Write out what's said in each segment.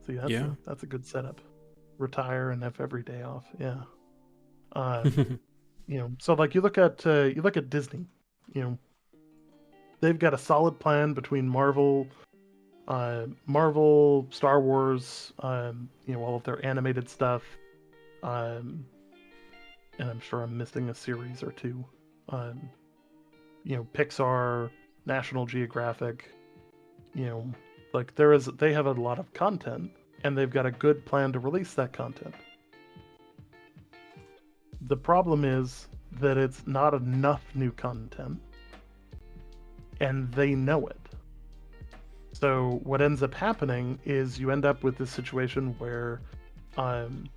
See, Yeah. that's a good setup. Retire and have every day off. Yeah. Um, so like you look at Disney, you know, they've got a solid plan between Marvel, Star Wars, all of their animated stuff, um, and I'm sure I'm missing a series or two. Um, Pixar, National Geographic, you know, like they have a lot of content, and they've got a good plan to release that content. The problem is that it's not enough new content, and they know it. So what ends up happening is you end up with this situation where, um,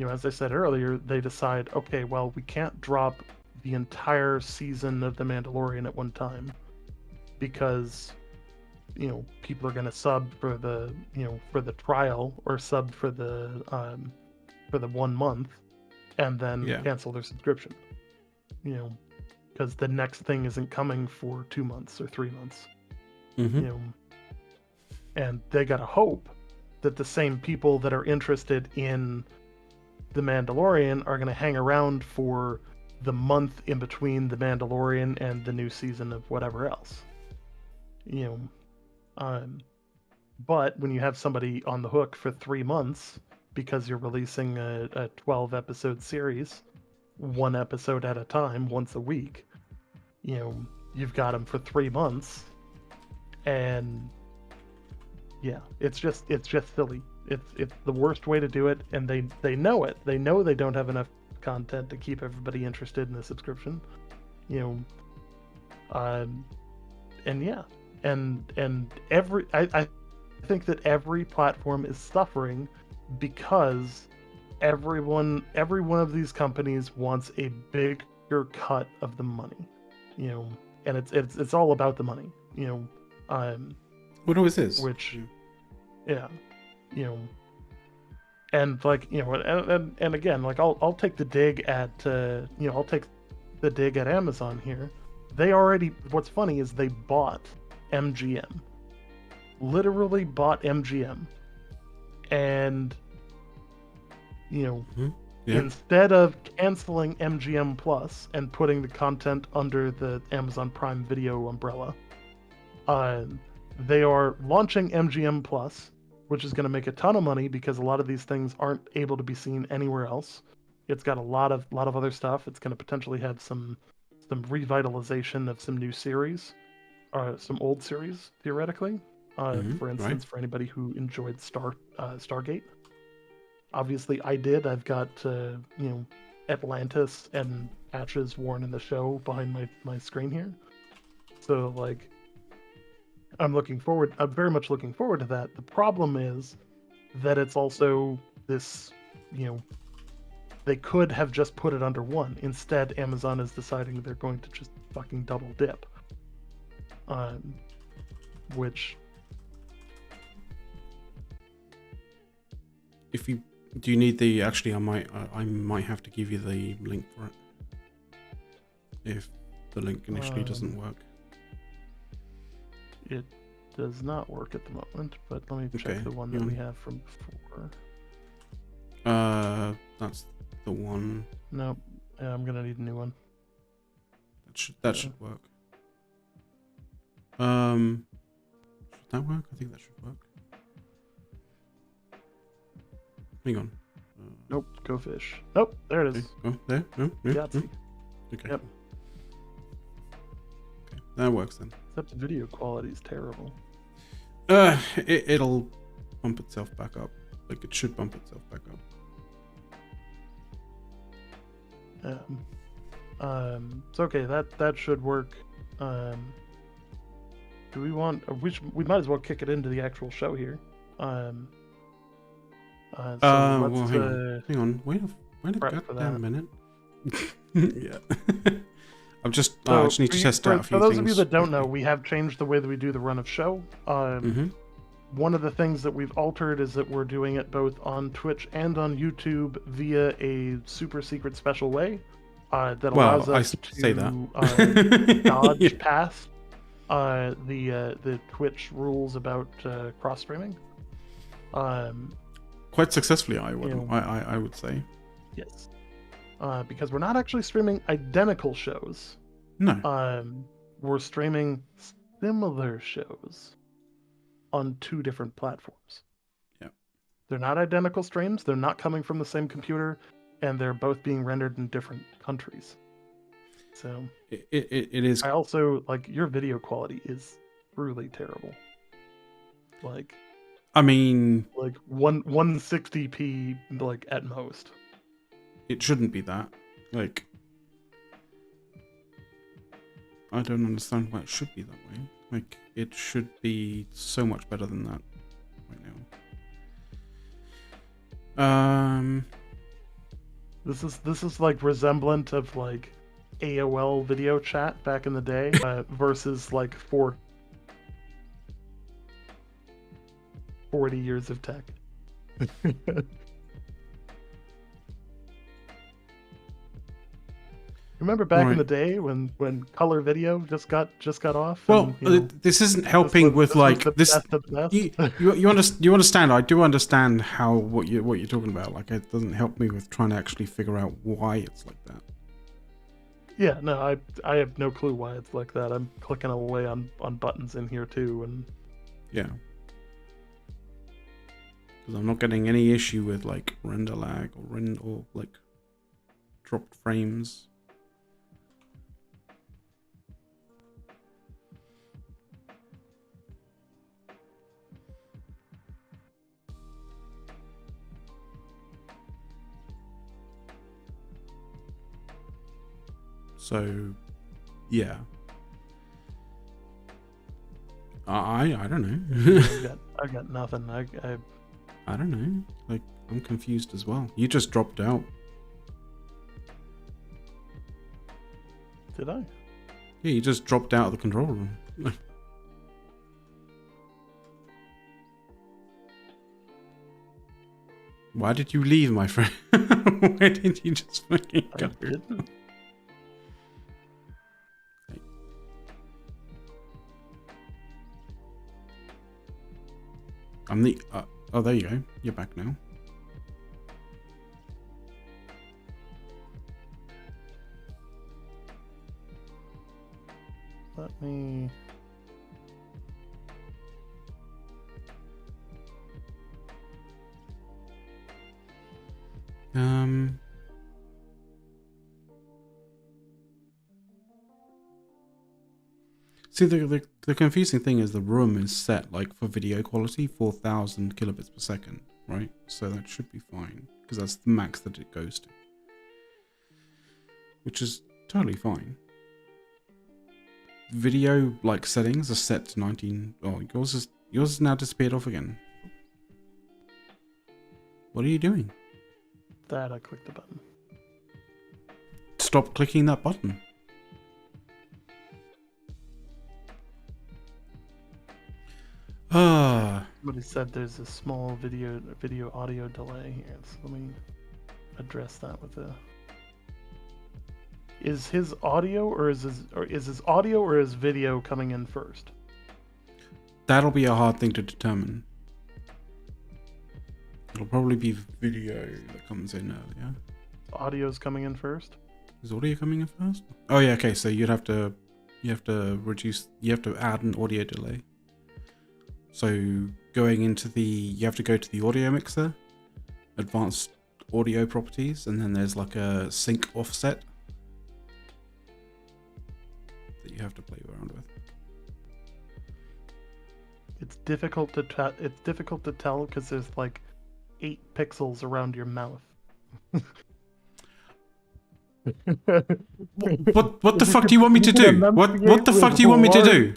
as I said earlier, they decide, okay, well, we can't drop the entire season of The Mandalorian at one time because, people are going to sub for the trial or sub for the 1 month and then Yeah. cancel their subscription. Because the next thing isn't coming for 2 months or 3 months. Mm-hmm. And they gotta hope that the same people that are interested in The Mandalorian are gonna hang around for the month in between The Mandalorian and the new season of whatever else. But when you have somebody on the hook for 3 months because you're releasing a 12 episode series, 1 episode at a time, once a week, you've got them for 3 months, and yeah, it's just silly. It's the worst way to do it, and they know it. They know they don't have enough content to keep everybody interested in the subscription. And yeah, and I think that every platform is suffering because every one of these companies wants a bigger cut of the money. And it's all about the money. What always is. Which, yeah, and like and again, like I'll take the dig at I'll take the dig at Amazon here. They already. What's funny is they bought MGM, literally bought MGM, and Yeah. instead of canceling MGM Plus and putting the content under the Amazon Prime Video umbrella, they are launching MGM Plus, which is going to make a ton of money because a lot of these things aren't able to be seen anywhere else. It's got a lot of other stuff. It's going to potentially have some revitalization of some new series, or some old series theoretically. For instance, Right. for anybody who enjoyed Stargate. Obviously, I did. I've got Atlantis and patches worn in the show behind my screen here. So like, I'm very much looking forward to that. The problem is that it's also this, they could have just put it under one. Instead, Amazon is deciding they're going to just fucking double dip. Which, If you do, you need the actually, I might have to give you the link for it if the link initially doesn't work. it does not work at the moment, but let me check the one that we have from before. That's the one. Nope. Yeah, I'm gonna need a new one. That should work. Should that work? I think that should work. Hang on. Nope. Go fish. Nope. There it is. Okay. Oh, there. No. Yeah. Yahtzee. Okay. Yep. Okay. That works then. Except the video quality is terrible. It'll bump itself back up. Like it should bump itself back up. So okay, that should work. Do we want? We might as well kick it into the actual show here. So well, hang on. Wait a goddamn minute. Yeah. I just need to test out a few those things. of you that don't know, we have changed the way that we do the run of show. One of the things that we've altered is that we're doing it both on Twitch and on YouTube via a super secret special way that allows us to say that. dodge past the Twitch rules about cross streaming. Quite successfully, I would. You know, I would say. yes. Because we're not actually streaming identical shows. No. We're streaming similar shows on 2 different platforms. Yeah. They're not identical streams. They're not coming from the same computer, and they're both being rendered in different countries. So it is. I also like your video quality is truly terrible. Like, I mean, like 160p like at most. it shouldn't be that. Like, I don't understand why it should be that way. Like, it should be so much better than that right now. This is like resemblant of like AOL video chat back in the day versus like 40 years of tech. Remember back in the day when color video just got off? Well, and, this isn't helping with like this. You understand? I do understand how what you're talking about. Like, it doesn't help me with trying to actually figure out why it's like that. Yeah, no, I have no clue why it's like that. I'm clicking away on buttons in here too, and yeah, because I'm not getting any issue with like render lag or like dropped frames. So, yeah. I don't know. I got nothing. I don't know. Like, I'm confused as well. You just dropped out. Did I? Yeah, you just dropped out of the control room. Why did you leave, my friend? Why didn't you just fucking go? I didn't. I'm the... oh, there you go. You're back now. Let me... See, the confusing thing is the room is set, like, for video quality, 4,000 kilobits per second, right? So that should be fine, because that's the max that it goes to. Which is totally fine. Video, like, settings are set to 19... Oh, yours has now disappeared off again. What are you doing? That I clicked the button. Stop clicking that button. Somebody said there's a small video audio delay here, so let me address that with a... Is his audio or is his audio or his video coming in first? That'll be a hard thing to determine. It'll probably be video that comes in earlier. Audio's coming in first? Is audio coming in first? Oh yeah, okay, so you have to add an audio delay. So going into you have to go to the audio mixer, advanced audio properties, and then there's like a sync offset that you have to play around with. It's difficult to tell because there's like 8 pixels around your mouth. What the fuck do you want me to do? What the fuck do you want me to do?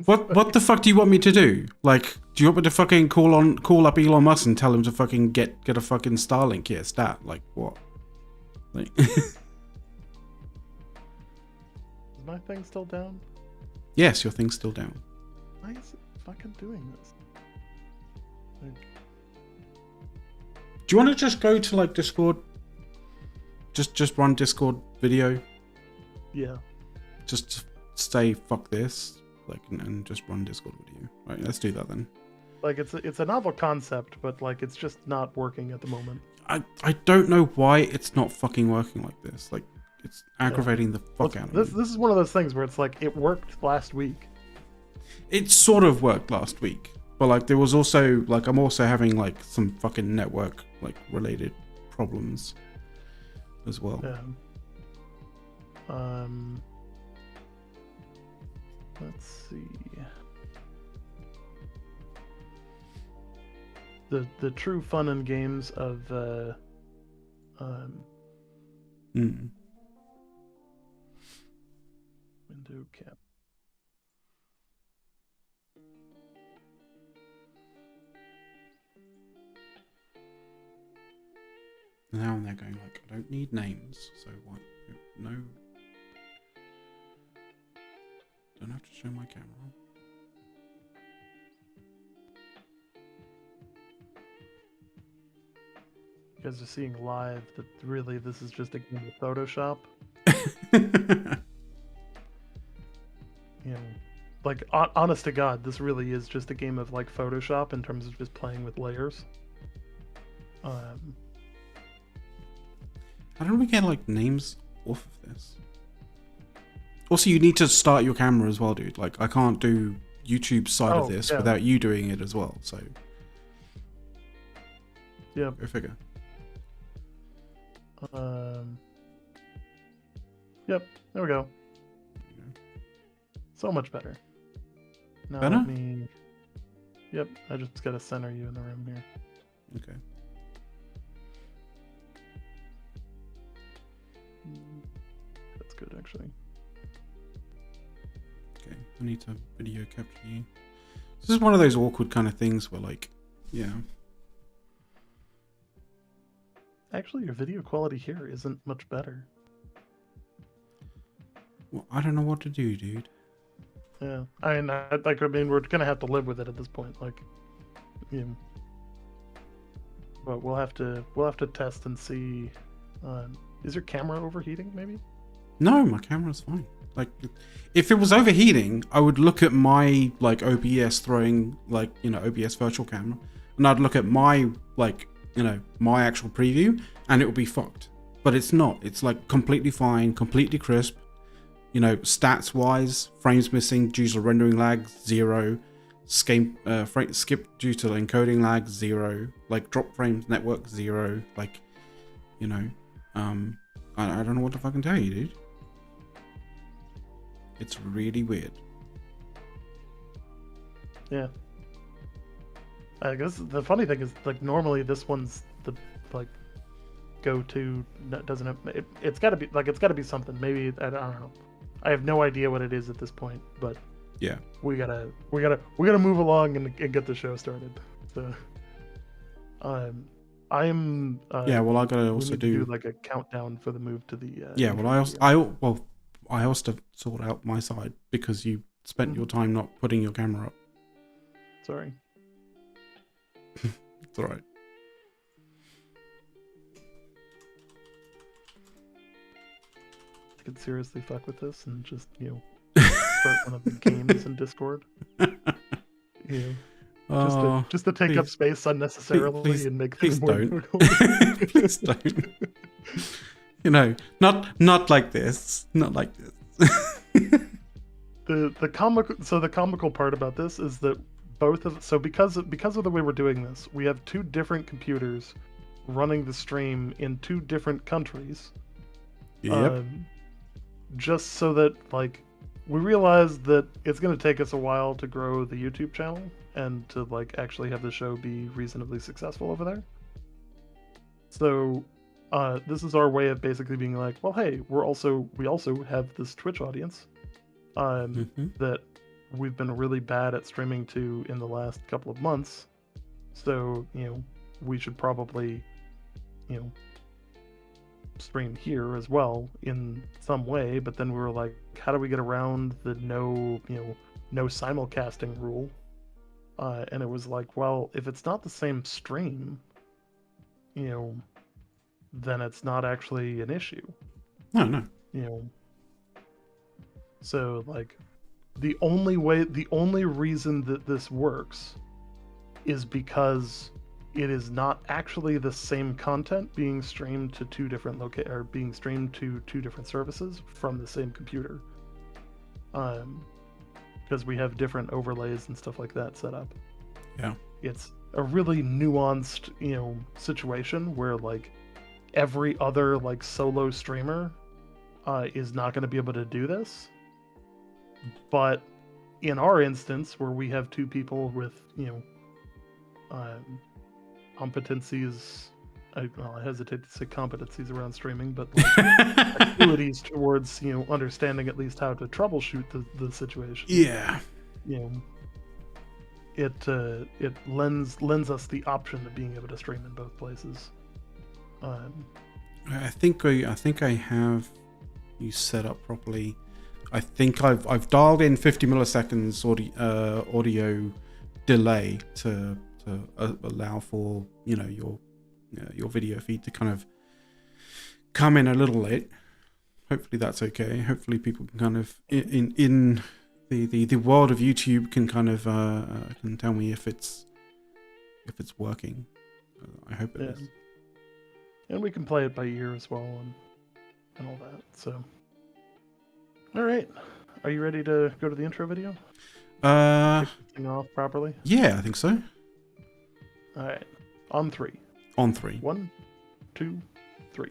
What the fuck do you want me to do? Like, do you want me to fucking call up Elon Musk and tell him to fucking get a fucking Starlink here stat? Like what? Like Is my thing still down? Yes, your thing's still down. Why is it fucking doing this? Like... Do you want to just go to like Discord? Just run Discord video. Yeah. Just say fuck this, like, and just run Discord video. Right, let's do that then. Like it's a novel concept, but like it's just not working at the moment. I don't know why it's not fucking working like this. Like, it's aggravating the fuck out of me. This is one of those things where it's like it worked last week. It sort of worked last week, but like there was also like I'm also having like some fucking network like related problems as well. Yeah. Let's see. The true fun and games of window cap. Now they're going like, I don't need names, so what? No. Don't have to show my camera. You guys are seeing live that really this is just a game of Photoshop. You know, like honest to God, this really is just a game of like Photoshop in terms of just playing with layers. How do we get like names off of this? Also, you need to start your camera as well, dude. Like, I can't do YouTube's side of this without you doing it as well. So, yeah, go figure. Yep, there we go. So much better. Now better? Let me... Yep, I just gotta center you in the room here. Okay. That's good, actually. Okay, I need to video capture you. This is one of those awkward kind of things where, like, yeah. Actually, your video quality here isn't much better. Well, I don't know what to do, dude. Yeah, I mean, we're gonna have to live with it at this point. Like, you know, but we'll have to test and see. Is your camera overheating? Maybe. No, my camera's fine. Like, if it was overheating, I would look at my like OBS throwing like OBS virtual camera, and I'd look at my like my actual preview, and it would be fucked. But it's not. It's like completely fine, completely crisp. Stats wise, frames missing due to rendering lag, 0. Skip due to encoding lag, 0. Like drop frames network, 0. Like, I don't know what to fucking tell you, dude. It's really weird. Yeah. I guess the funny thing is, like, normally this one's the like go-to. Doesn't have it's got to be something. Maybe I don't know. I have no idea what it is at this point, but yeah, we gotta move along and get the show started. So, I'm yeah. Well, I gotta also do like a countdown for the move to the. Yeah, well, I also sort out my side because you spent your time not putting your camera up. Sorry. It's all right. I could seriously fuck with this and just start one of the games in Discord. Just to take up space unnecessarily and make things more difficult. Please don't. Not like this. Not like this. The comical part about this is that because of the way we're doing this, we have two different computers running the stream in two different countries. Yep. Just so that like we realize that it's going to take us a while to grow the YouTube channel and to like actually have the show be reasonably successful over there. So this is our way of basically being like, well, hey, we also have this Twitch audience that we've been really bad at streaming to in the last couple of months. So, we should probably, stream here as well in some way. But then we were like, how do we get around the no simulcasting rule? And it was like, well, if it's not the same stream, then it's not actually an issue. No. So like the only reason that this works is because it is not actually the same content being streamed to two different services from the same computer. Because we have different overlays and stuff like that set up. Yeah. It's a really nuanced, situation where like every other like solo streamer is not going to be able to do this. But in our instance, where we have two people with, competencies, I hesitate to say competencies around streaming, but like abilities towards, understanding at least how to troubleshoot the situation. Yeah. It lends us the option of being able to stream in both places. I think I have you set up properly. I think I've dialed in 50 milliseconds audio delay to allow for your video feed to kind of come in a little late. Hopefully that's okay. Hopefully people can kind of in the world of YouTube can kind of can tell me if it's working. I hope it is. And we can play it by ear as well and all that. So, all right, are you ready to go to the intro video? Kick this thing off properly. Yeah, I think so. All right, on three. On three. 1, 2, 3.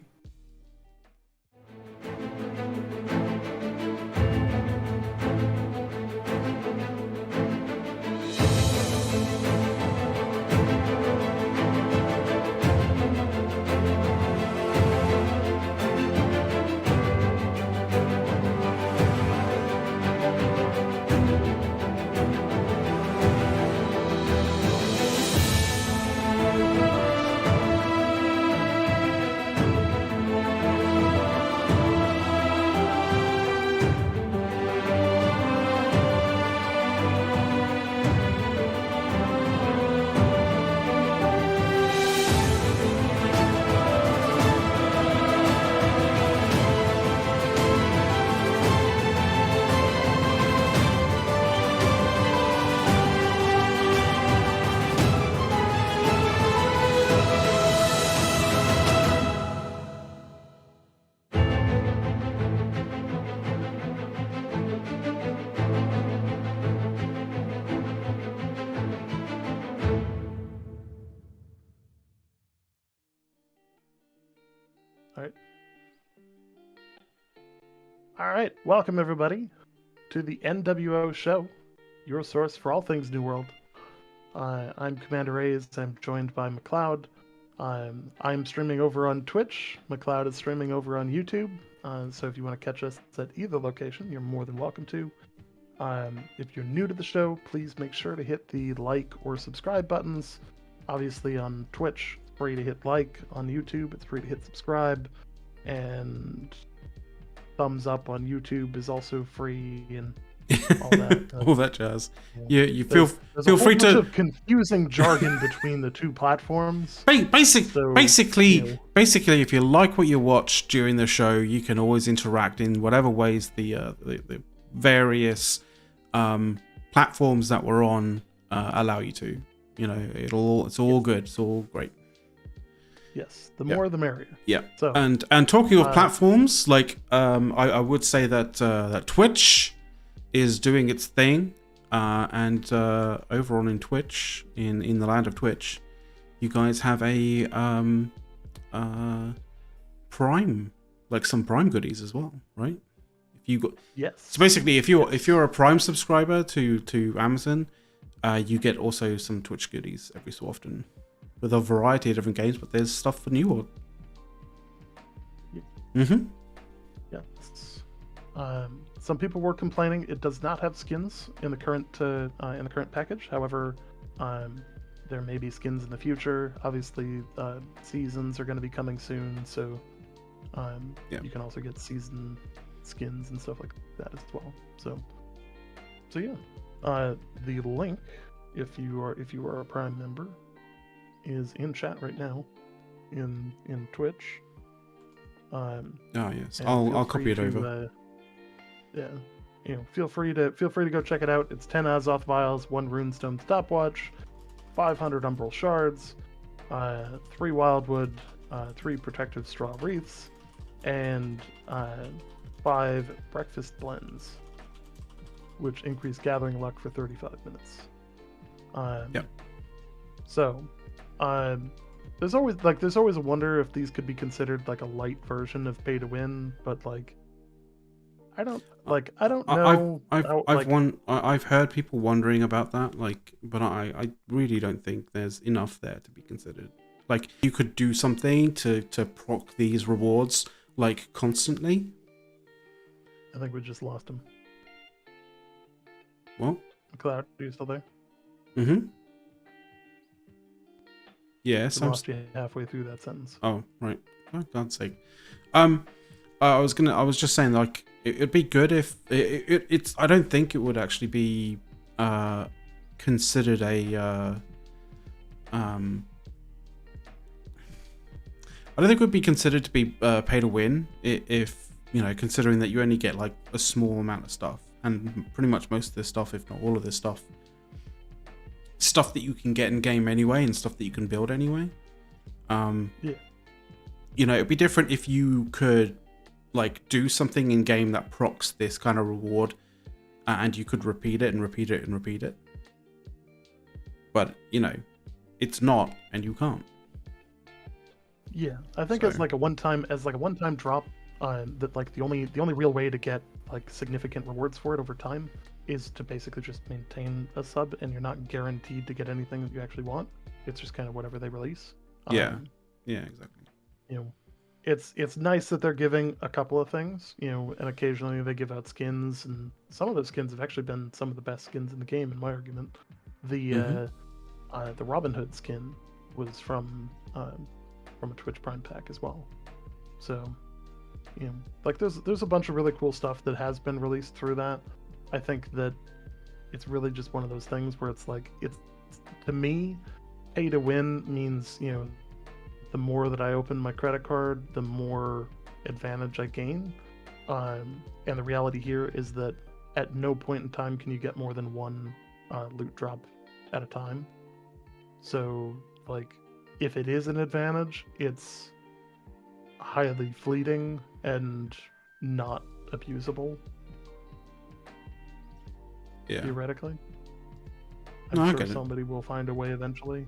All right, welcome everybody to the NWO show, your source for all things New World. I'm Commander A's. I'm joined by McLeod. I'm streaming over on Twitch. McLeod is streaming over on YouTube. So if you want to catch us at either location, you're more than welcome to. If you're new to the show, please make sure to hit the like or subscribe buttons. Obviously on Twitch, it's free to hit like. On YouTube, it's free to hit subscribe. And thumbs up on YouTube is also free, and all that. All that jazz. Yeah, you feel free to. Of confusing jargon between the two platforms. Basically, if you like what you watch during the show, you can always interact in whatever ways the various platforms that we're on allow you to. It's all good. It's all great. Yes, the more the merrier. Yeah. So, and talking of platforms, like I would say that that Twitch is doing its thing, and over on in Twitch, in the land of Twitch, you guys have a Prime, like some Prime goodies as well, right? If you got So basically, if you're a Prime subscriber to Amazon, you get also some Twitch goodies every so often. With a variety of different games, but there's stuff for New World. Mm-hmm. Yes. Some people were complaining it does not have skins in the current package. However, there may be skins in the future. Obviously, seasons are going to be coming soon, so you can also get season skins and stuff like that as well. So yeah. The link, if you are a Prime member, is in chat right now in Twitch. Yes, I'll copy it over. Feel free to go check it out. It's 10 Azoth vials, 1 runestone stopwatch, 500 umbral shards, 3 wildwood, 3 protective straw wreaths, and 5 breakfast blends, which increase gathering luck for 35 minutes. Yep. So, there's always a wonder if these could be considered like a light version of pay to win, but like, I don't know. I've heard people wondering about that, like, but I really don't think there's enough there to be considered. Like, you could do something to proc these rewards like constantly. I think we just lost him. What? Cloud, are you still there? Mm-hmm. Yes, I lost you halfway through that sentence. Oh, right. For God's sake. I was just saying, like, it'd be good if it's. I don't think it would actually be considered a. I don't think it would be considered to be pay to win if, you know, considering that you only get like a small amount of stuff, and pretty much most of this stuff, if not all of this stuff that you can get in game anyway, and stuff that you can build anyway. Yeah. You know, it'd be different if you could like do something in game that procs this kind of reward, and you could repeat it and repeat it and repeat it. But, you know, it's not, and you can't. Yeah, I think as like a one-time drop, that like the only real way to get like significant rewards for it over time is to basically just maintain a sub, and you're not guaranteed to get anything that you actually want. It's just kind of whatever they release. Yeah, exactly. You know, it's nice that they're giving a couple of things, you know, and occasionally they give out skins, and some of those skins have actually been some of the best skins in the game, in my argument. The Robin Hood skin was from a Twitch Prime pack as well. So, you know, like there's a bunch of really cool stuff that has been released through that. I think that it's really just one of those things where it's like, it's, to me, pay to win means, you know, the more that I open my credit card, the more advantage I gain. And the reality here is that at no point in time can you get more than one loot drop at a time. So, like, if it is an advantage, it's highly fleeting and not abusable. Yeah. Theoretically. I'm sure somebody will find a way eventually.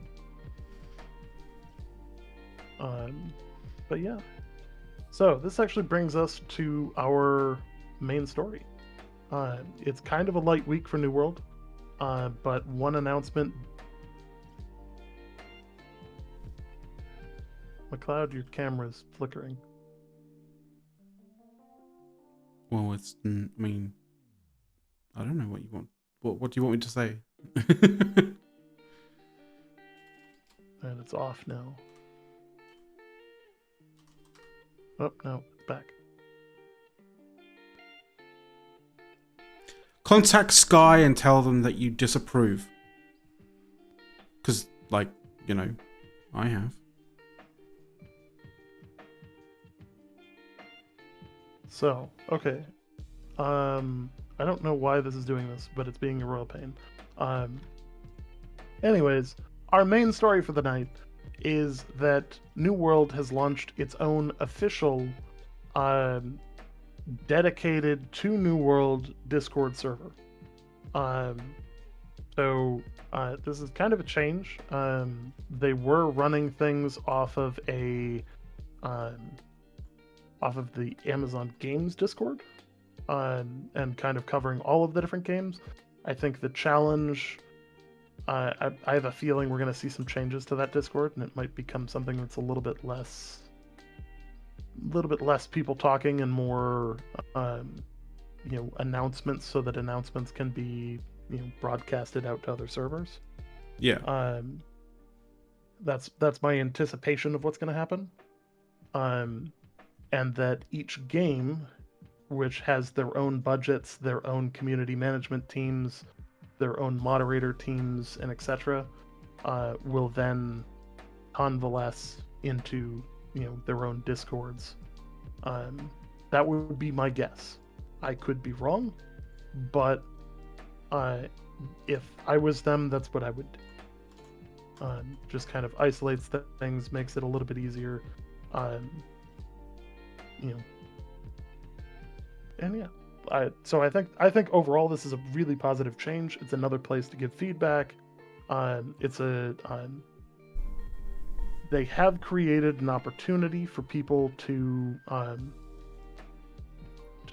But yeah. So this actually brings us to our main story. It's kind of a light week for New World, but one announcement. McLeod, your camera's flickering. Well, it's. I mean, I don't know what you want. What do you want me to say? And it's off now. Oh, no, it's back. Contact Sky and tell them that you disapprove. Because, like, you know, I have. So, okay. I don't know why this is doing this, but it's being a royal pain. Anyways, our main story for the night is that New World has launched its own official, dedicated to New World Discord server. So this is kind of a change. They were running things off of the Amazon Games Discord, and kind of covering all of the different games. I think the challenge, I have a feeling we're going to see some changes to that Discord, and it might become something that's a little bit less people talking and more, you know, announcements, so that announcements can be, you know, broadcasted out to other servers. Yeah. That's my anticipation of what's going to happen. And that each game, which has their own budgets, their own community management teams, their own moderator teams, and etc., will then convalesce into, you know, their own discords. That would be my guess. I could be wrong, but if I was them, that's what I would do. just kind of isolates things, makes it a little bit easier. You know, and yeah, so I think overall this is a really positive change. It's another place to give feedback. They have created an opportunity for people to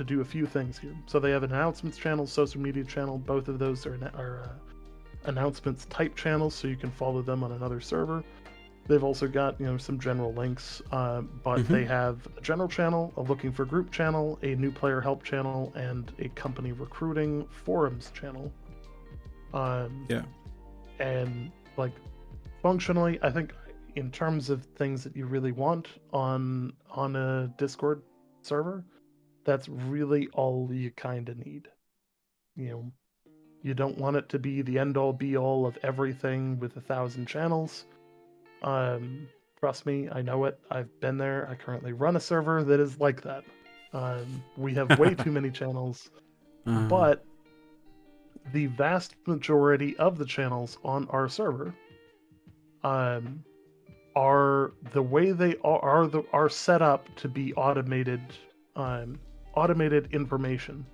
do a few things here. So they have an announcements channel, social media channel. Both of those are announcements type channels, so you can follow them on another server. They've also got some general links, but they have a general channel, a looking for group channel, a new player help channel, and a company recruiting forums channel. And like functionally, I think in terms of things that you really want on a Discord server, that's really all you kind of need. You don't want it to be the end all be all of everything with 1,000 channels. Trust me, I know it. I've been there. I currently run a server that is like that. We have way too many channels, but the vast majority of the channels on our server are the way they are set up to be automated information.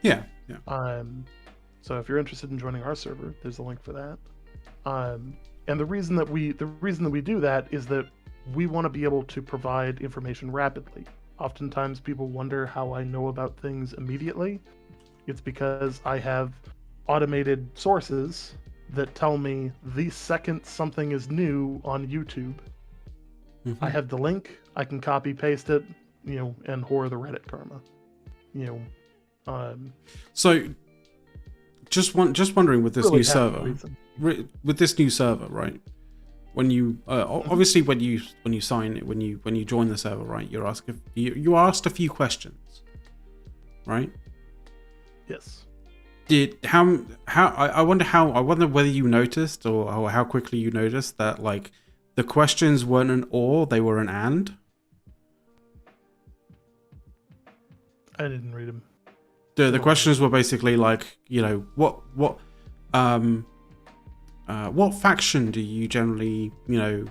Yeah. So if you're interested in joining our server, there's a link for that. And the reason that we do that is that we want to be able to provide information rapidly. Oftentimes people wonder how I know about things immediately. It's because I have automated sources that tell me the second something is new on YouTube. I have the link, I can copy paste it, and whore the Reddit karma. So just wondering with this new server, right? When you obviously when you sign it, when you join the server, right? You're asked a few questions, right? Yes. I wonder whether you noticed or how quickly you noticed that like the questions weren't an or, they were an and. I didn't read them. The questions were basically like, what faction do you generally, do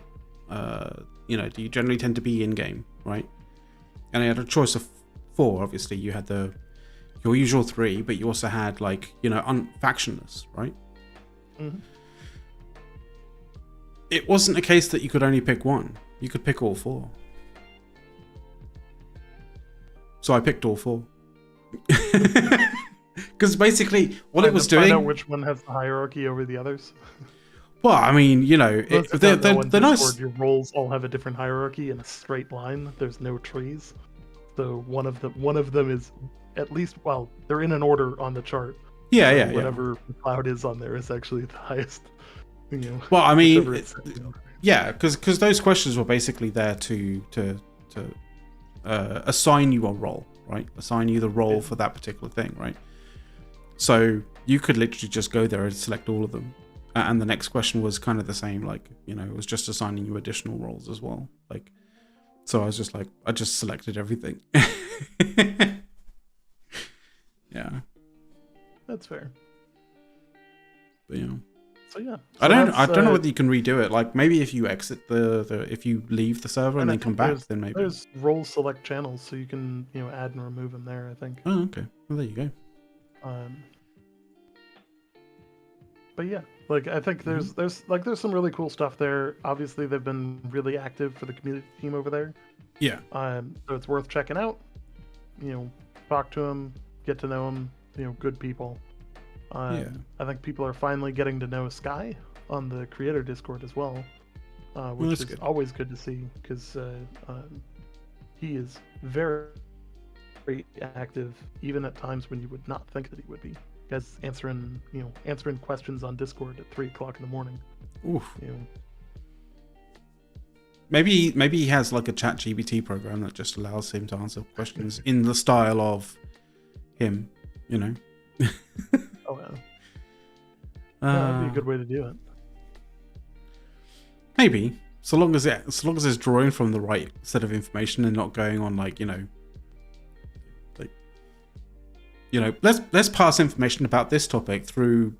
you generally tend to be in game, right? And I had a choice of 4. Obviously, you had your usual 3, but you also had like, factionless, right? Mm-hmm. It wasn't a case that you could only pick one. You could pick all 4. So I picked all 4. Because basically, what it was doing. Find out which one has the hierarchy over the others. Well, I mean, they're nice. Your roles all have a different hierarchy in a straight line. There's no trees, so one of them is at least. Well, they're in an order on the chart. Yeah. Whatever the cloud is on there is actually the highest. Well, I mean, yeah, because those questions were basically there to assign you a role, right? Assign you the role for that particular thing, right? So you could literally just go there and select all of them. And the next question was kind of the same, like, it was just assigning you additional roles as well. Like, so I was just like, I just selected everything. Yeah. That's fair. But, So yeah. I don't know whether you can redo it. Like maybe if you exit if you leave the server and then come back, then maybe there's role select channels, so you can add and remove them there. I think. Oh, okay. Well, there you go. But yeah, like I think there's some really cool stuff there. Obviously, they've been really active for the community team over there. Yeah. So it's worth checking out. Talk to them, get to know them. Good people. I think people are finally getting to know Sky on the creator Discord as well, which is always good to see because he is very, very active, even at times when you would not think that he would be. Guys answering questions on Discord at 3:00 in the morning. Oof. Maybe he has like a ChatGPT program that just allows him to answer questions in the style of him. Oh yeah. That'd be a good way to do it. Maybe, so long as it's drawing from the right set of information and not going on like let's pass information about this topic through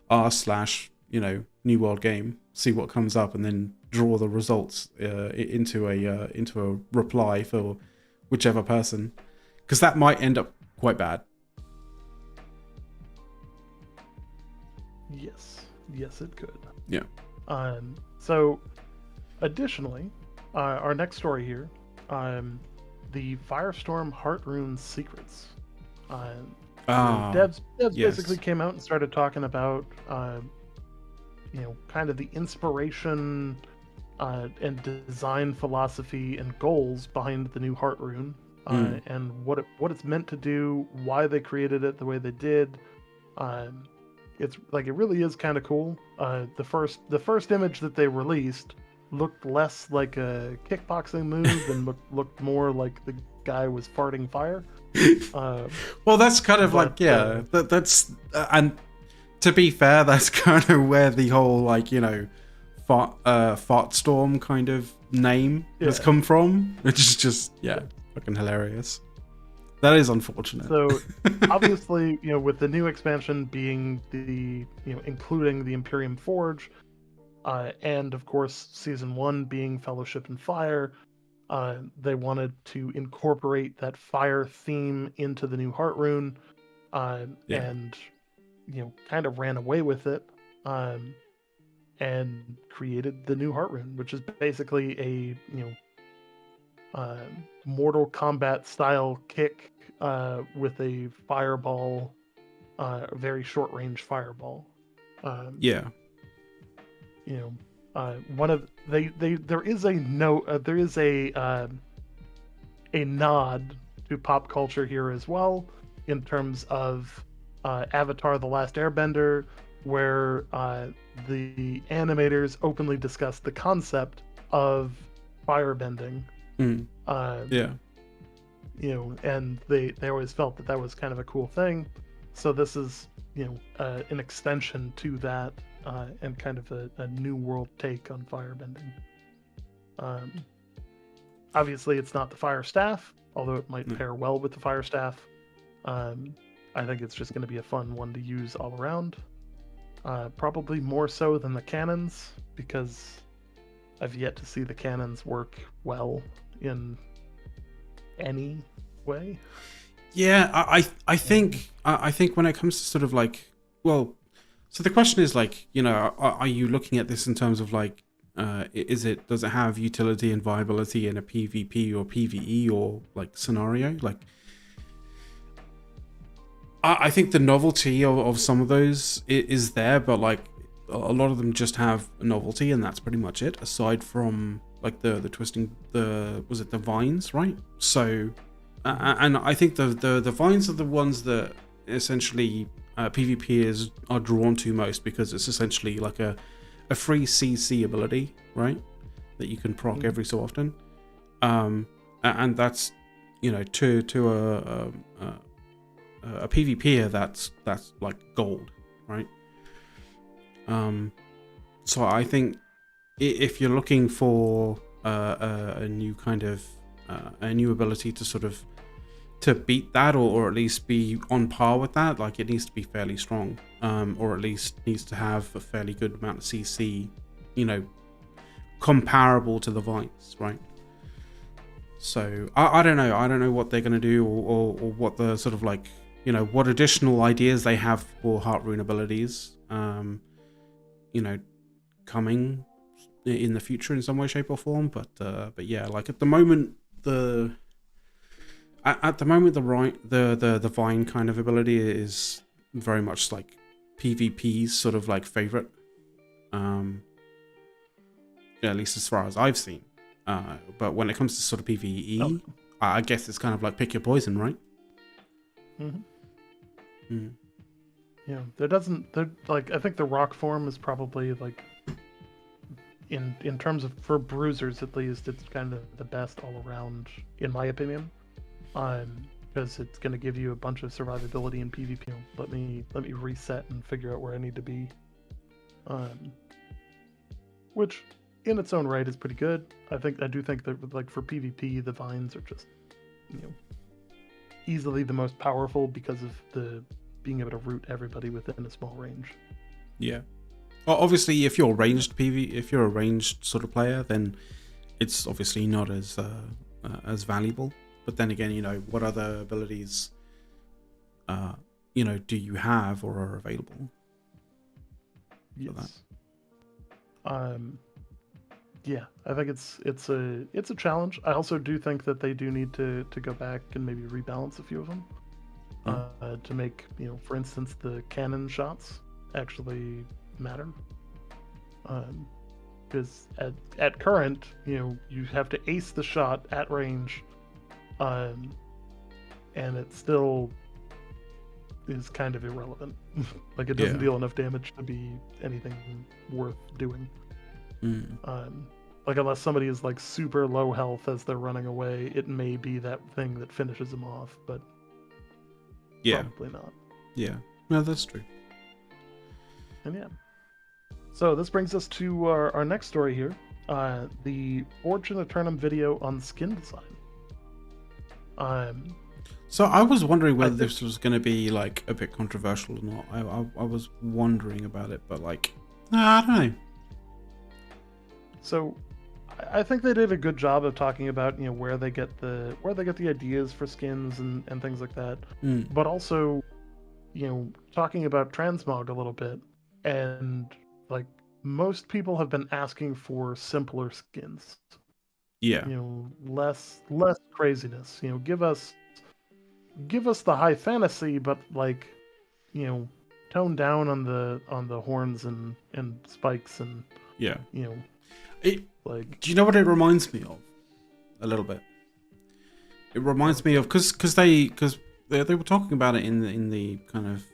r/New World Game, see what comes up, and then draw the results into a reply for whichever person, because that might end up quite bad. Yes, it could. Yeah. So, additionally, our next story here, the Firestorm Heartrune secrets. Devs yes. Basically came out and started talking about, kind of the inspiration and design philosophy and goals behind the new Heartrune, and what it's meant to do, why they created it the way they did. It's like, it really is kind of cool. The first image that they released looked less like a kickboxing move and looked more like the guy was farting fire. Well, that's kind of that's and to be fair, that's kind of where the whole fart storm kind of name has come from, which is just fucking hilarious. That is unfortunate. So obviously, with the new expansion being the including the Imperium Forge, and of course Season 1 being Fellowship and Fire, they wanted to incorporate that fire theme into the new Heartrune, and kind of ran away with it, and created the new Heartrune, which is basically a Mortal Kombat style kick with a fireball, a very short range fireball. One of there is a note, there is a nod to pop culture here as well, in terms of Avatar: The Last Airbender, where the animators openly discuss the concept of firebending. And they always felt that was kind of a cool thing. So this is an extension to that, and kind of a new world take on firebending. Obviously it's not the fire staff, although it might pair well with the fire staff. I think it's just going to be a fun one to use all around, probably more so than the cannons, because I've yet to see the cannons work well in any way. Yeah, I think when it comes to sort of so the question is are you looking at this in terms of does it have utility and viability in a PvP or PvE or scenario? I think the novelty of some of those is there, but a lot of them just have a novelty, and that's pretty much it, aside from the twisting, was it the vines, right? So and I think the vines are the ones that essentially PvPers are drawn to most, because it's essentially a free CC ability, right, that you can proc every so often, and that's to a PvPer that's gold, right? So I think if you're looking for a new kind of a new ability to sort of to beat that, or at least be on par with that, it needs to be fairly strong, or at least needs to have a fairly good amount of CC, comparable to the vines, right? So I don't know what they're going to do, or what the sort of what additional ideas they have for Heartrune abilities, coming in the future in some way, shape, or form. But yeah, at the moment, the vine kind of ability is very much PvP's sort of favorite, at least as far as I've seen. But when it comes to sort of PvE, I guess it's kind of pick your poison, right? Yeah, I think the rock form is probably in terms of, for bruisers at least, it's kind of the best all around, in my opinion, because it's going to give you a bunch of survivability in PvP. Let me reset and figure out where I need to be, which in its own right is pretty good. I do think that for PvP, the vines are just easily the most powerful, because of the being able to root everybody within a small range. Yeah. Obviously, if you're a ranged if you're a ranged sort of player, then it's obviously not as valuable. But then again, what other abilities, do you have or are available? Yes. Yeah, I think it's a challenge. I also do think that they do need to go back and maybe rebalance a few of them to make, for instance, the cannon shots actually matter. Because at current, you have to ace the shot at range, and it still is kind of irrelevant. Like, it doesn't deal enough damage to be anything worth doing. Like, unless somebody is like super low health as they're running away, it may be that thing that finishes them off, but probably not. Yeah, no, that's true. And yeah. So this brings us to our next story here, the Fortune Eternum video on skin design. So I was wondering whether this was going to be like a bit controversial or not. I was wondering about it, but like, I don't know. So I think they did a good job of talking about where they get the ideas for skins and things like that, but also talking about transmog a little bit, and like most people have been asking for simpler skins. Yeah. Less craziness. Give us the high fantasy, but like tone down on the horns and spikes and do you know what it reminds me of? A little bit. It reminds me of because they were talking about it in the kind of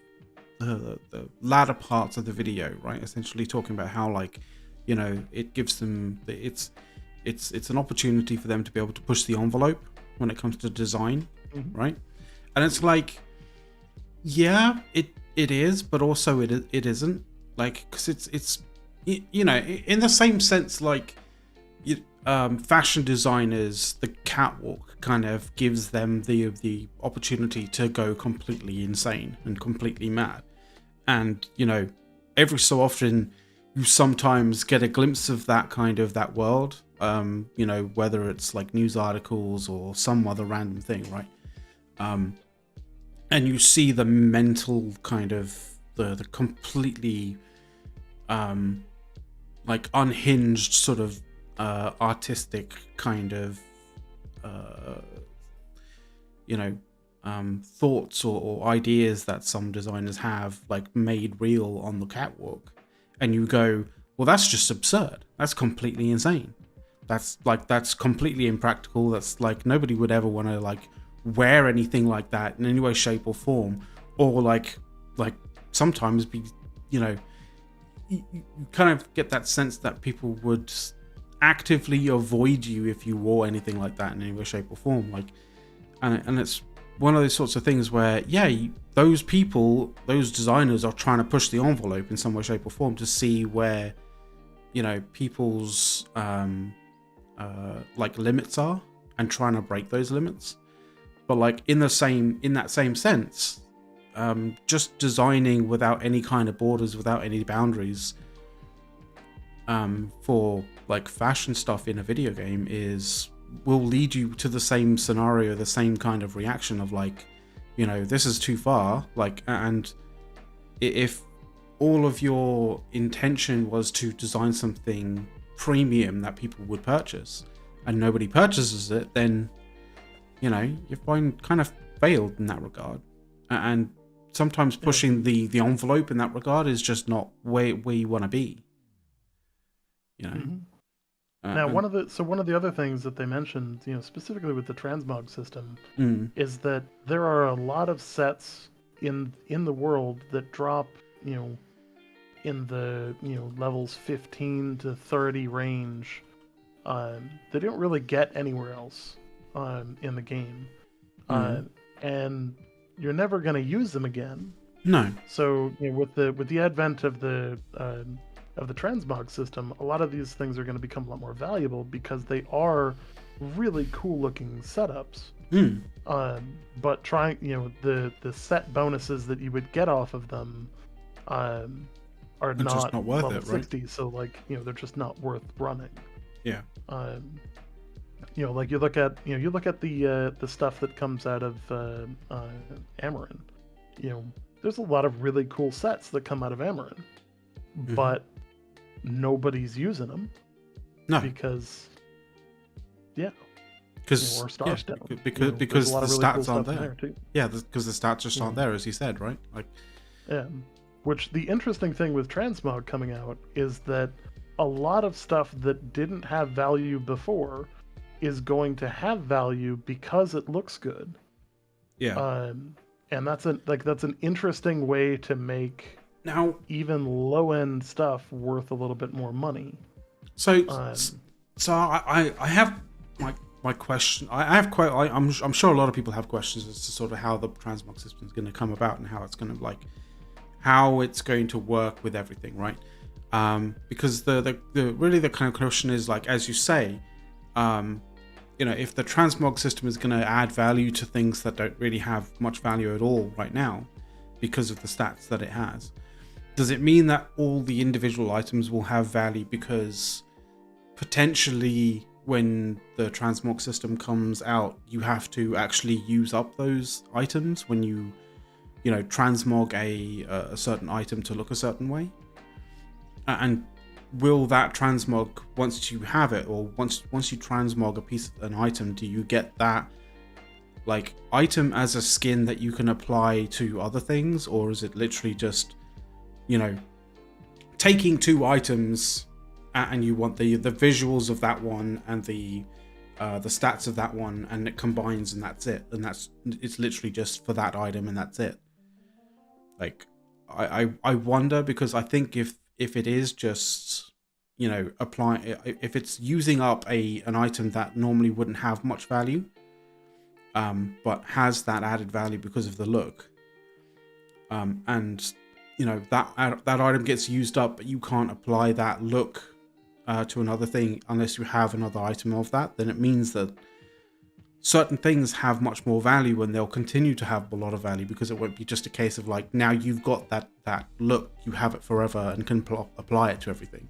the latter parts of the video, right? Essentially talking about how like it gives them it's an opportunity for them to be able to push the envelope when it comes to design, right? And it's like, yeah, it is, but also it isn't, like, because it's in the same sense, like fashion designers, the catwalk kind of gives them the opportunity to go completely insane and completely mad, and every so often you sometimes get a glimpse of that that world, whether it's like news articles or some other random thing, right? And you see the mental kind of the completely like unhinged sort of artistic kind of thoughts or ideas that some designers have, like, made real on the catwalk, and you go, well, that's just absurd. That's completely insane. That's completely impractical. That's like, nobody would ever want to like wear anything like that in any way, shape, or form, or like sometimes be, you kind of get that sense that people would actively avoid you if you wore anything like that in any way, shape, or form. Like, and it's one of those sorts of things where, those people, those designers are trying to push the envelope in some way, shape, or form to see where, people's like limits are, and trying to break those limits. But like in that same sense, just designing without any kind of borders, without any boundaries, for like fashion stuff in a video game will lead you to the same scenario, the same kind of reaction of like, this is too far. Like, and if all of your intention was to design something premium that people would purchase, and nobody purchases it, then you've kind of failed in that regard. And sometimes pushing the envelope in that regard is just not where you want to be. Now, one of the other things that they mentioned, specifically with the transmog system, is that there are a lot of sets in the world that drop, in the levels 15 to 30 range. They don't really get anywhere else in the game, and you're never going to use them again. No. So with the advent of the transmog system, a lot of these things are going to become a lot more valuable because they are really cool looking setups. But trying, the set bonuses that you would get off of them are It's just not worth level it, right? 60, so like, you know, they're just not worth running. Yeah. You know, like you look at the stuff that comes out of Amarin. You know, there's a lot of really cool sets that come out of Amarin, but nobody's using them. No, because yeah, because because the stats aren't there. Yeah, because the stats just aren't there, as you said, right? Like, yeah. Which the interesting thing with transmog coming out is that a lot of stuff that didn't have value before is going to have value because it looks good. Yeah. And that's an interesting way to make now even low end stuff worth a little bit more money. So I have my question. I'm sure a lot of people have questions as to sort of how the transmog system is going to come about and how it's going to how it's going to work with everything, right? Because the really the kind of question is, like, as you say, you know, if the transmog system is going to add value to things that don't really have much value at all right now because of the stats that it has, does it mean that all the individual items will have value? Because potentially when the transmog system comes out, you have to actually use up those items when you know, transmog a certain item to look a certain way. And will that transmog, once you have it, or once you transmog a piece of an item, do you get that like item as a skin that you can apply to other things, or is it literally just, you know, taking two items and you want the visuals of that one and the stats of that one, and it combines and that's it, and it's literally just for that item and that's it? Like, I wonder, because I think if it is just, you know, if it's using up an item that normally wouldn't have much value, but has that added value because of the look, and you know that item gets used up, but you can't apply that look to another thing unless you have another item of that, then it means that certain things have much more value, and they'll continue to have a lot of value because it won't be just a case of like, now you've got that look, you have it forever and can apply it to everything.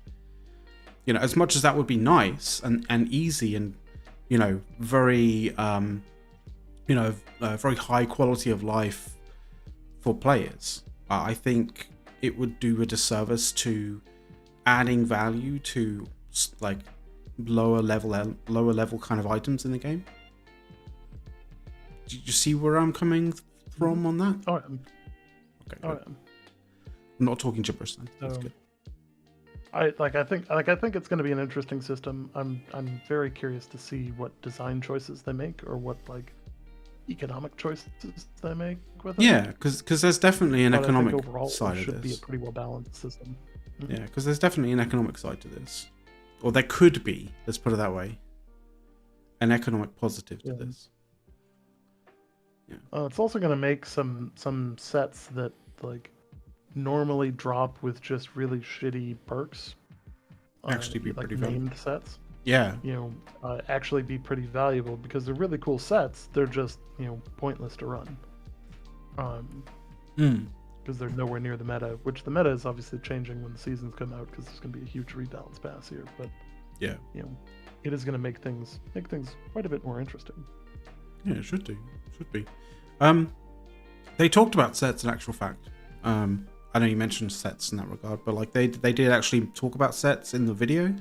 You know, as much as that would be nice and easy and, you know, very very high quality of life for players, I think it would do a disservice to adding value to like lower level kind of items in the game. Did you see where I'm coming from on that? Oh, okay. Oh, I'm not talking gibberish then. That's good. I think it's going to be an interesting system. I'm very curious to see what design choices they make, or what like economic choices they make with it. Yeah, because there's definitely an economic side of this. It should be a pretty well balanced system. Mm-hmm. Yeah, because there's definitely an economic side to this, or there could be. Let's put it that way. An economic positive to this. Yeah. It's also going to make some sets that like normally drop with just really shitty perks actually be like pretty named sets. Yeah. You know, actually be pretty valuable because they're really cool sets. They're just, you know, pointless to run. Because they're nowhere near the meta, which the meta is obviously changing when the seasons come out, because there's going to be a huge rebalance pass here. But yeah, you know, it is going to make things quite a bit more interesting. Yeah, it should do. Should be. They talked about sets in actual fact. I know you mentioned sets in that regard, but like they did actually talk about sets in the video,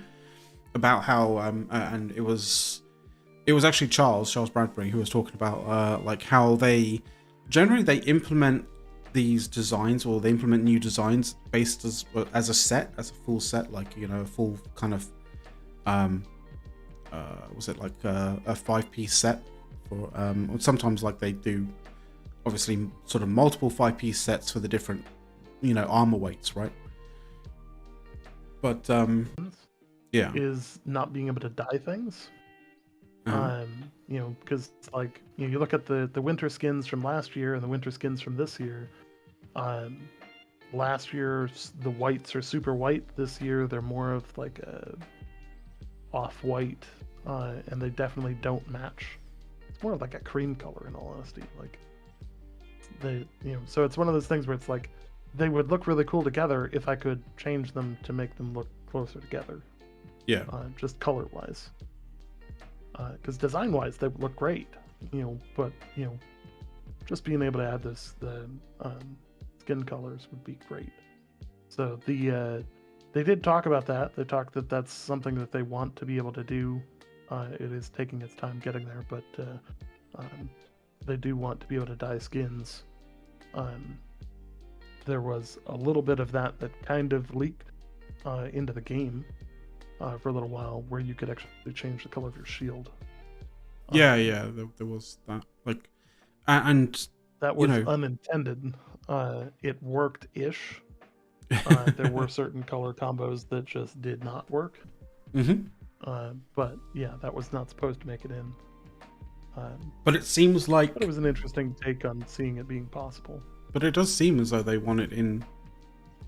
about how and it was actually Charles Bradbury who was talking about like how they generally implement these designs, or they implement new designs based as a set, as a full set, like, you know, a full kind of was it like a 5-piece set, or sometimes like they do obviously sort of multiple 5-piece sets for the different, you know, armor weights, right? But yeah, is not being able to dye things. You know, because like, you know, you look at the winter skins from last year and the winter skins from this year. Last year the whites are super white. This year they're more of like a off-white, and they definitely don't match. It's more like a cream color, in all honesty. Like you know, so it's one of those things where it's like they would look really cool together if I could change them to make them look closer together. Yeah. Just color-wise. Because design-wise, they would look great, but, just being able to add the skin colors would be great. So they did talk about that. They talked that that's something that they want to be able to do. It is taking its time getting there, but they do want to be able to dye skins. There was a little bit of that kind of leaked into the game for a little while, where you could actually change the color of your shield. Yeah, there was that. Like, and that was unintended. It worked-ish. There were certain color combos that just did not work. But yeah, that was not supposed to make it in. But it seems like... But it was an interesting take on seeing it being possible. But it does seem as though they want it in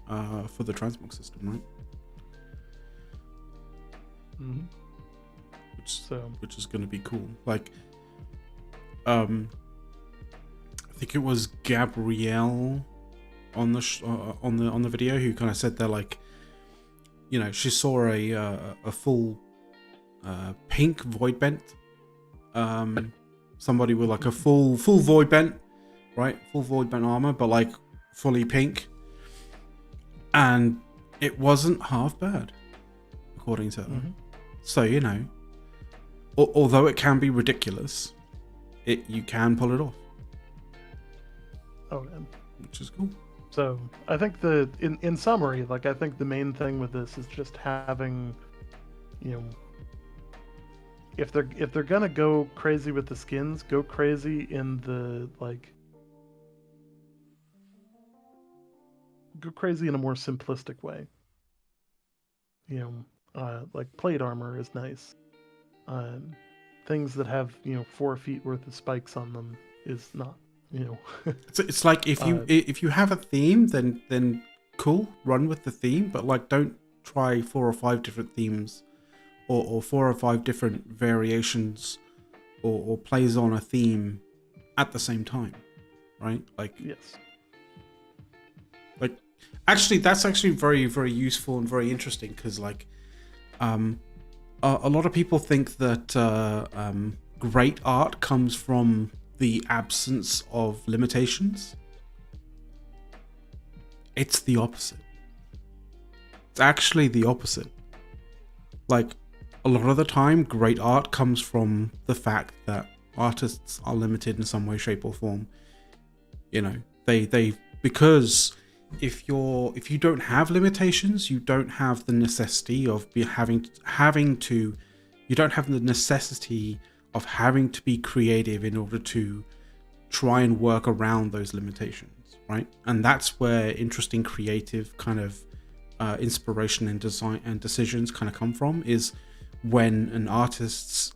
for the transmog system, right? Which is going to be cool. Like, I think it was Gabrielle on the video who kind of said that, like, she saw a full pink void bent, somebody with like a full void bent, right? Full void bent armor, but like fully pink, and it wasn't half bad, according to them. So although it can be ridiculous, you can pull it off. Oh, yeah. Which is cool. So I think in summary, like, I think the main thing with this is just having, if they're gonna go crazy with the skins, go crazy in the go crazy in a more simplistic way. Like plate armor is nice. Things that have 4 feet worth of spikes on them is not. It's like if you have a theme, then cool, run with the theme, but like don't try 4 or 5 different themes or 4 or 5 different variations or plays on a theme at the same time, right? Like, yes. Like, actually, that's actually very, very useful and very interesting, because like a lot of people think that great art comes from the absence of limitations. It's the opposite. It's actually the opposite. Like, a lot of the time, great art comes from the fact that artists are limited in some way, shape, or form. Because if you don't have limitations, you don't have the necessity of having to be creative in order to try and work around those limitations, right? And that's where interesting creative kind of inspiration and design and decisions kind of come from, is when an artist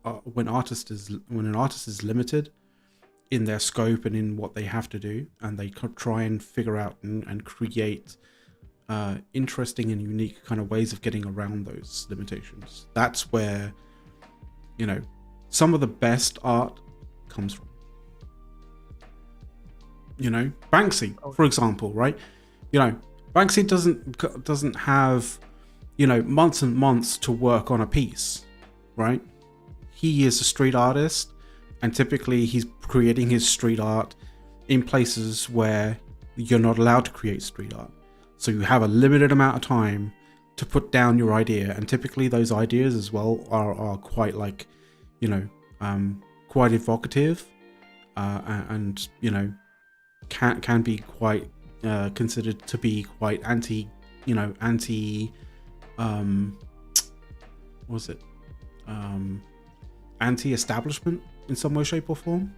is limited in their scope and in what they have to do, and they try and figure out and create interesting and unique kind of ways of getting around those limitations. That's where some of the best art comes from. Banksy, for example, right? Banksy doesn't have months and months to work on a piece, right? He is a street artist, and typically he's creating his street art in places where you're not allowed to create street art. So you have a limited amount of time to put down your idea, and typically those ideas as well are quite like quite evocative, and can be quite considered to be quite anti-establishment in some way, shape, or form.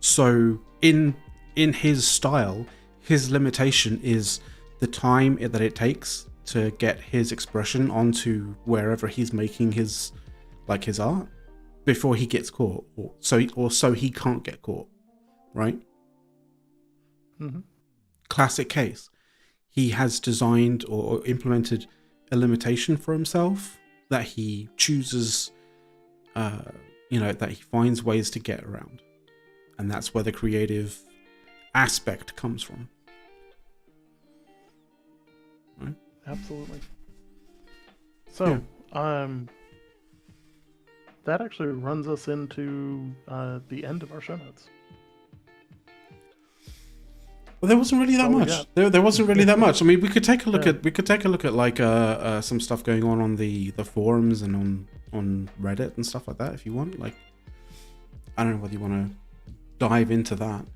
So in his style, his limitation is the time that it takes to get his expression onto wherever he's making his art before he gets caught, or so he can't get caught, right? Classic case. He has designed or implemented a limitation for himself that he chooses, that he finds ways to get around, and that's where the creative aspect comes from. absolutely. So, that actually runs us into the end of our show notes. Well, there wasn't really that much. There wasn't really that much. I mean, we could take a look at like some stuff going on the forums and on Reddit and stuff like that if you want. Like, I don't know whether you want to dive into that.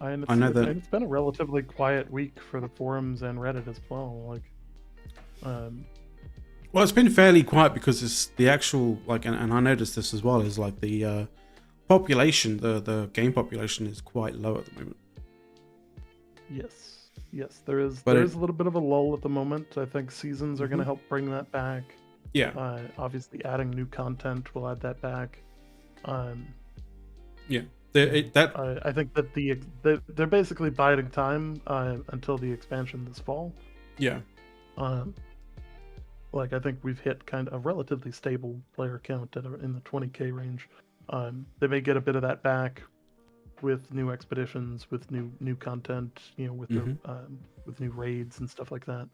I know that it's been a relatively quiet week for the forums and Reddit as well. Like, well, it's been fairly quiet because it's the actual like, and I noticed this as well, is like the population, the game population is quite low at the moment. Yes, there is a little bit of a lull at the moment. I think seasons are going to help bring that back. Yeah. Obviously, adding new content will add that back. Yeah. I think that they're basically biding time until the expansion this fall. Yeah. Like, I think we've hit kind of a relatively stable player count in the 20K range. They may get a bit of that back with new expeditions, with new content, you know, with with new raids and stuff like that.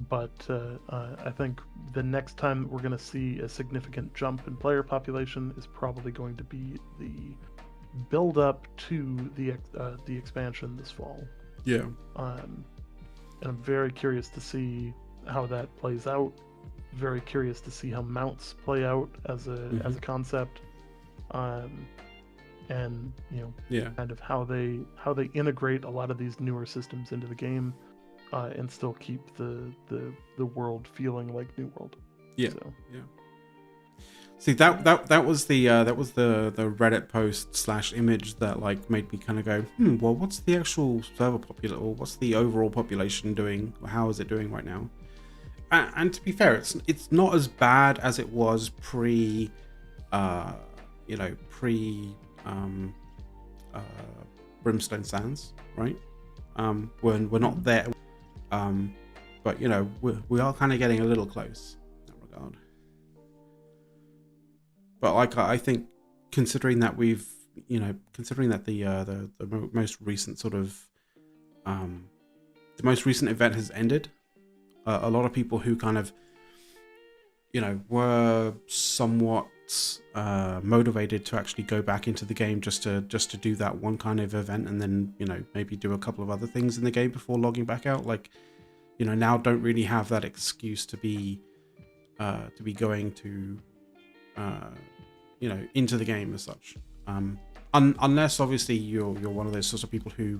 But I think the next time we're going to see a significant jump in player population is probably going to be the build up to the expansion this fall. Yeah. And I'm very curious to see how that plays out. Very curious to see how mounts play out as a concept. And you know, kind of how they integrate a lot of these newer systems into the game, and still keep the world feeling like New World. Yeah. So. Yeah. See, that was the Reddit post / image that like made me kind of go, well, what's the actual server population, or what's the overall population doing, or how is it doing right now? And to be fair, it's not as bad as it was pre Brimstone Sands, right? When we're not there, but you know, we are kind of getting a little close in that regard. But like, I think considering that the most recent sort of the most recent event has ended, a lot of people who kind of, you know, were somewhat motivated to actually go back into the game just to do that one kind of event, and then, you know, maybe do a couple of other things in the game before logging back out, like, you know, now don't really have that excuse to be going to you know, into the game as such, unless obviously you're one of those sorts of people who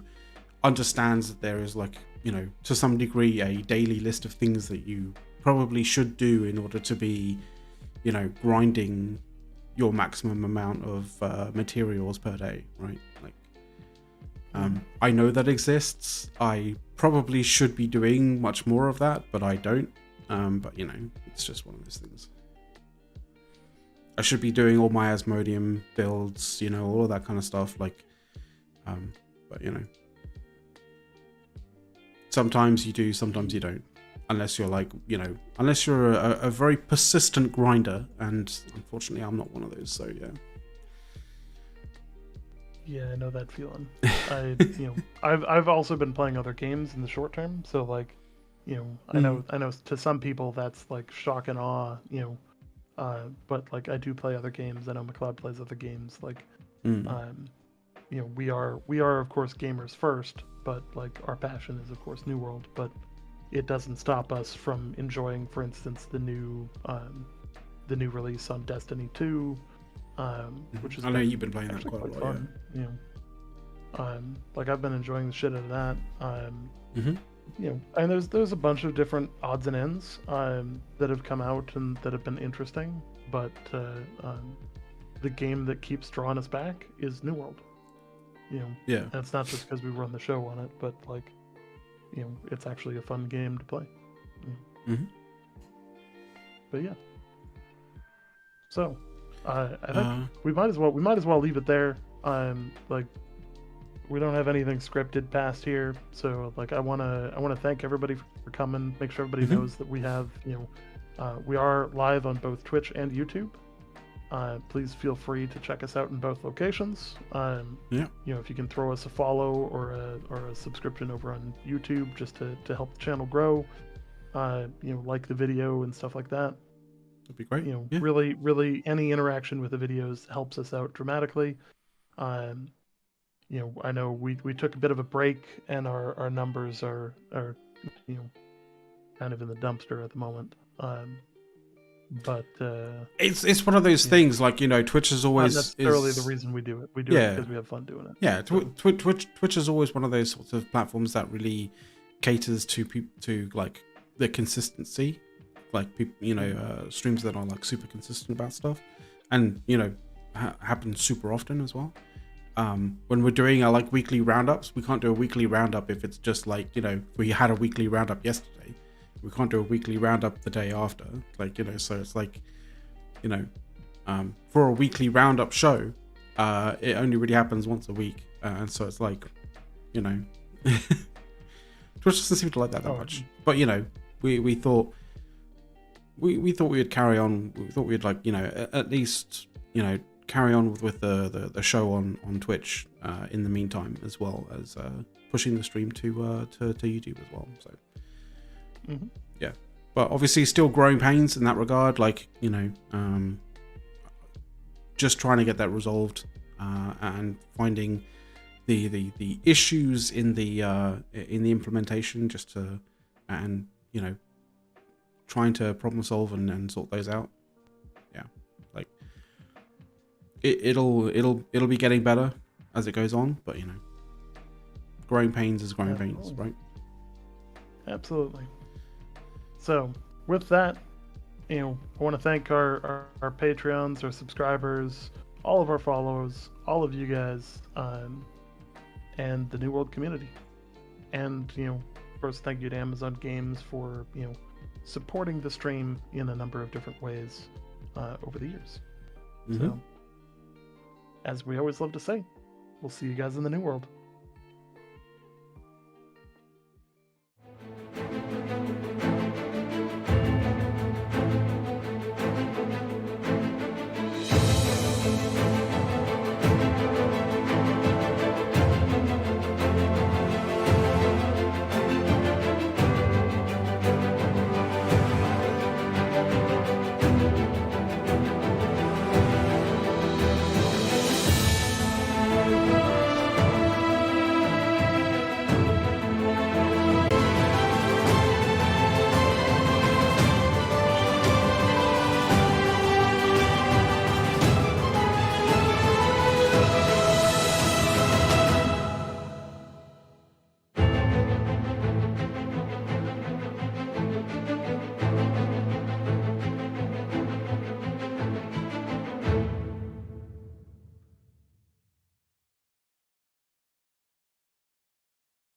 understands that there is, like, you know, to some degree a daily list of things that you probably should do in order to be, you know, grinding your maximum amount of materials per day, right? Like, I know that exists. I probably should be doing much more of that, but I don't. But you know, it's just one of those things. I should be doing all my Asmodeum builds, you know, all of that kind of stuff. Like, but you know, sometimes you do, sometimes you don't. Unless you're like, you know, unless you're a very persistent grinder, and unfortunately I'm not one of those, so yeah. Yeah, I know that feeling. I've also been playing other games in the short term, so like, you know, I know to some people that's like shock and awe, you know, but like I do play other games. I know McLeod plays other games. Like, you know, we are of course gamers first, but like our passion is of course New World, but it doesn't stop us from enjoying, for instance, the new release on Destiny 2, which is, I know you've been playing that quite a lot. Fun, yeah. You know, like I've been enjoying the shit out of that. You know, and there's a bunch of different odds and ends that have come out and that have been interesting, but the game that keeps drawing us back is New World. You know, yeah, and it's not just because we run the show on it, but like, you know, it's actually a fun game to play. Yeah. But yeah. So, I think we might as well leave it there. Like, we don't have anything scripted past here, so like I wanna thank everybody for coming. Make sure everybody knows that we have, you know, we are live on both Twitch and YouTube. please feel free to check us out in both locations. Yeah. You know, if you can throw us a follow or a subscription over on YouTube just to help the channel grow. You know, like the video and stuff like that. That'd be great. You know, yeah. really any interaction with the videos helps us out dramatically. You know, I know we took a bit of a break and our numbers are you know, kind of in the dumpster at the moment. But it's one of those things, like, you know, Twitch is always not necessarily the reason we do it. We do it because we have fun doing it. Yeah, Twitch is always one of those sorts of platforms that really caters to people, to like the consistency, like people, you know, streams that are like super consistent about stuff, and you know, happen super often as well. When we're doing our like weekly roundups, we can't do a weekly roundup if it's just like, you know, we had a weekly roundup yesterday. We can't do a weekly roundup the day after, like, you know, so it's like, you know, for a weekly roundup show, it only really happens once a week, and so it's like, you know, Twitch doesn't seem to like that much. But you know, we thought we thought we'd carry on. We thought we'd, like, you know, at least, you know, carry on with the show on Twitch in the meantime, as well as pushing the stream to YouTube as well. So yeah, but obviously still growing pains in that regard, like, you know, just trying to get that resolved, and finding the issues in the implementation, just to, and you know, trying to problem solve and sort those out. Yeah, like it'll be getting better as it goes on, but you know, growing pains is growing pains, right? Absolutely. So with that, you know, I want to thank our Patreons, our subscribers, all of our followers, all of you guys, and the New World community. And, you know, of course, thank you to Amazon Games for, you know, supporting the stream in a number of different ways over the years. So, as we always love to say, we'll see you guys in the New World.